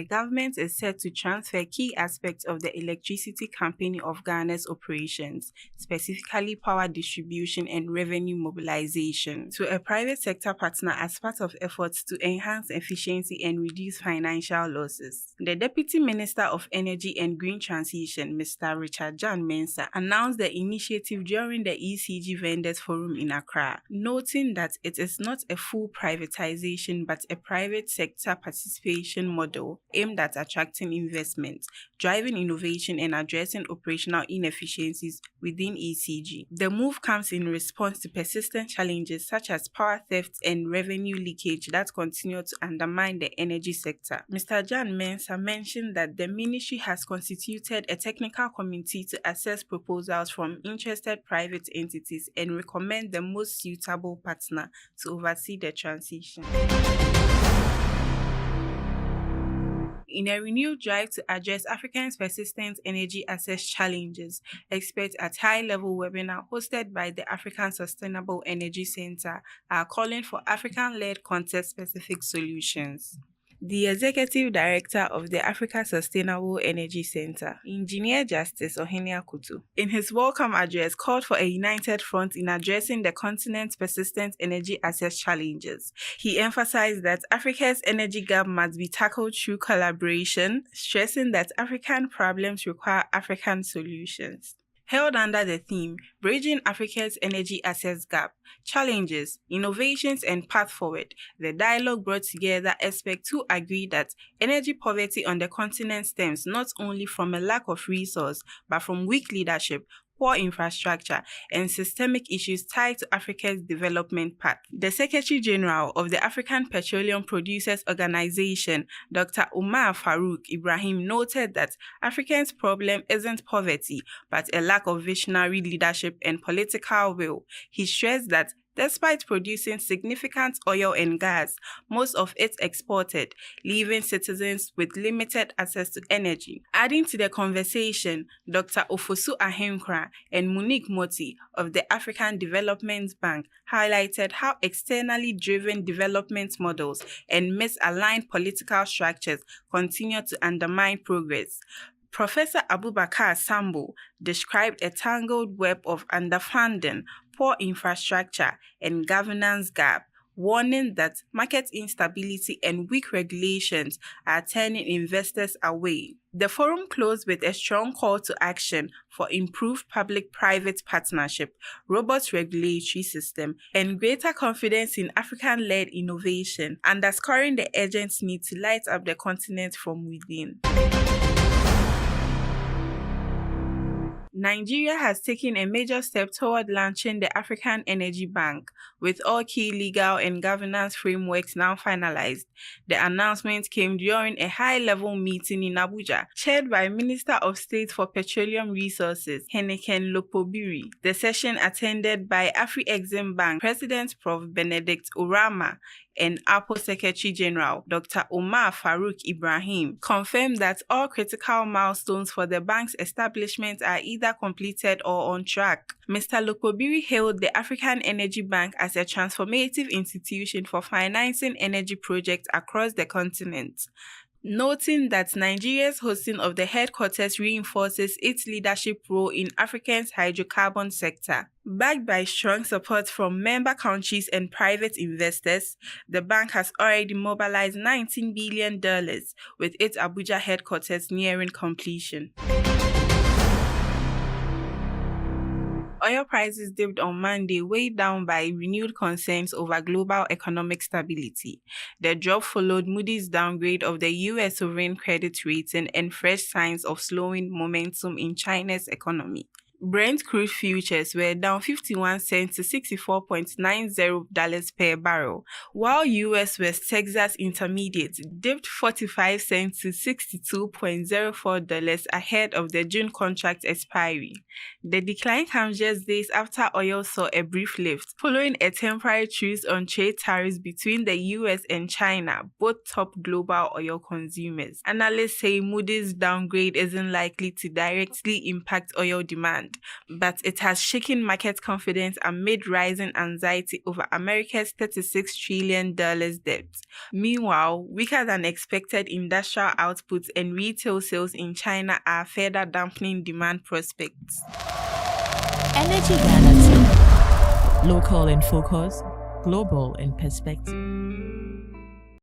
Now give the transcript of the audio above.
the government is set to transfer key aspects of the electricity company of Ghana's operations, specifically power distribution and revenue mobilization, to a private sector partner as part of efforts to enhance efficiency and reduce financial losses. The Deputy Minister of Energy and Green Transition, Mr. Richard John Mensah, announced the initiative during the ECG Vendors Forum in Accra, noting that it is not a full privatization but a private sector participation model aimed at attracting investment, driving innovation and addressing operational inefficiencies within ECG. The move comes in response to persistent challenges such as power theft and revenue leakage that continue to undermine the energy sector. Mr. John Mensah mentioned that the ministry has constituted a technical committee to assess proposals from interested private entities and recommend the most suitable partner to oversee the transition. In a renewed drive to address Africans' persistent energy access challenges, experts at high-level webinar hosted by the African Sustainable Energy Center are calling for African-led context-specific solutions. The Executive Director of the Africa Sustainable Energy Center, Engineer Justice Ohenia Kutu, in his welcome address called for a united front in addressing the continent's persistent energy access challenges. He emphasized that Africa's energy gap must be tackled through collaboration, stressing that African problems require African solutions. Held under the theme, Bridging Africa's Energy Access Gap, Challenges, Innovations and Path Forward, the dialogue brought together experts who agree that energy poverty on the continent stems not only from a lack of resource, but from weak leadership, poor infrastructure, and systemic issues tied to Africa's development path. The Secretary General of the African Petroleum Producers Organization, Dr. Umar Farouk Ibrahim, noted that Africans' problem isn't poverty, but a lack of visionary leadership and political will. He stressed that despite producing significant oil and gas, most of it exported, leaving citizens with limited access to energy. Adding to the conversation, Dr. Ofosu Ahenkra and Monique Moti of the African Development Bank highlighted how externally driven development models and misaligned political structures continue to undermine progress. Professor Abubakar Sambo described a tangled web of underfunding, poor infrastructure, and governance gap, warning that market instability and weak regulations are turning investors away. The forum closed with a strong call to action for improved public-private partnership, robust regulatory system, and greater confidence in African-led innovation, underscoring the urgent need to light up the continent from within. Nigeria has taken a major step toward launching the African Energy Bank, with all key legal and governance frameworks now finalized. The announcement came during a high-level meeting in Abuja, chaired by Minister of State for Petroleum Resources, Henneken Lopobiri. The session attended by Afri-Exim Bank President Prof. Benedict Orama and APO Secretary General Dr. Umar Farouk Ibrahim confirmed that all critical milestones for the bank's establishment are either completed or on track. Mr. Lopobiri hailed the African Energy Bank as a transformative institution for financing energy projects across the continent, noting that Nigeria's hosting of the headquarters reinforces its leadership role in Africa's hydrocarbon sector. Backed by strong support from member countries and private investors, the bank has already mobilized $19 billion, with its Abuja headquarters nearing completion. Oil prices dipped on Monday, weighed down by renewed concerns over global economic stability. The drop followed Moody's downgrade of the U.S. sovereign credit rating and fresh signs of slowing momentum in China's economy. Brent crude futures were down 51 cents to $64.90 per barrel, while U.S. West Texas Intermediate dipped 45 cents to $62.04 ahead of the June contract expiry. The decline comes just days after oil saw a brief lift, following a temporary truce on trade tariffs between the U.S. and China, both top global oil consumers. Analysts say Moody's downgrade isn't likely to directly impact oil demand, demand, but it has shaken market confidence amid rising anxiety over America's $36 trillion debt. Meanwhile, weaker than expected industrial output and retail sales in China are further dampening demand prospects. Energy Ghana Team. Local in focus, global in perspective.